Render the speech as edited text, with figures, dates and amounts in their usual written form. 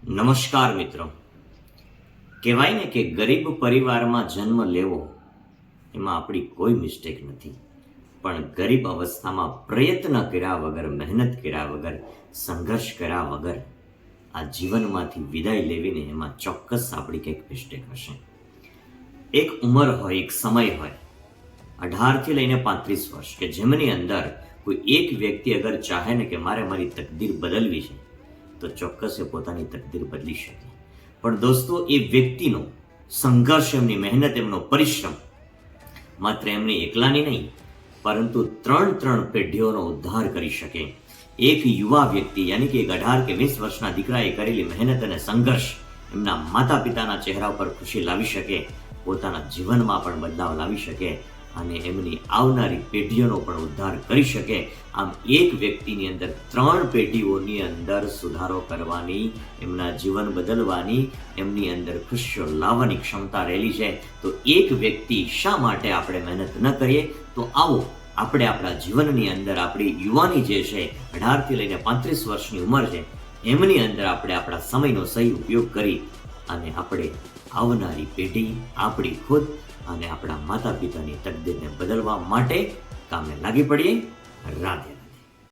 નમસ્કાર મિત્રો. કહેવાય ને કે ગરીબ પરિવારમાં જન્મ લેવો એમાં આપણી કોઈ મિસ્ટેક નથી, પણ ગરીબ અવસ્થામાં પ્રયત્ન કર્યા વગર, મહેનત કર્યા વગર, સંઘર્ષ કર્યા વગર આ જીવનમાંથી વિદાય લેવીને એમાં ચોક્કસ આપણી કંઈક મિસ્ટેક હશે. એક ઉંમર હોય, એક સમય હોય, 18થી લઈને 35 વર્ષ, કે જેમની અંદર કોઈ એક વ્યક્તિ અગર ચાહે ને કે મારે મારી તકદીર બદલવી છે તો ચોક્કસ એ પોતાની તકદીર બદલી શકે. પણ દોસ્તો, એ વ્યક્તિનો સંઘર્ષ, એમની મહેનત, એમનો પરિશ્રમ માત્ર એમની એકલાની નહીં, પરંતુ ત્રણ પેઢીઓનો ઉદ્ધાર કરી શકે. એક યુવા વ્યક્તિ, યાની કે 18 કે 20 વર્ષના દીકરાએ કરેલી મહેનત અને સંઘર્ષ એમના માતા પિતાના ચહેરા પર ખુશી લાવી શકે, પોતાના જીવનમાં પણ બદલાવ લાવી શકે અને એમની આવનારી પેઢીઓનો પણ ઉદ્ધાર કરી શકે. આમ એક વ્યક્તિની અંદર 3 પેઢીઓની અંદર સુધારો કરવાની, એમના જીવન બદલવાની, એમની અંદર ખુશીઓ લાવવાની ક્ષમતા રહેલી છે. તો એક વ્યક્તિ શા માટે આપણે મહેનત ન કરીએ? તો આવો આપણે આપણા જીવનની અંદર આપણી યુવાની જે છે, 18થી લઈને 35 વર્ષની ઉંમર છે, એમની અંદર આપણે આપણા સમયનો સહી ઉપયોગ કરી અને આપણે આવનારી પેઢી, આપણી ખુદ અને આપણા માતા પિતાની તકદીરને બદલવા માટે કામે લાગી પડીએ. રાધે.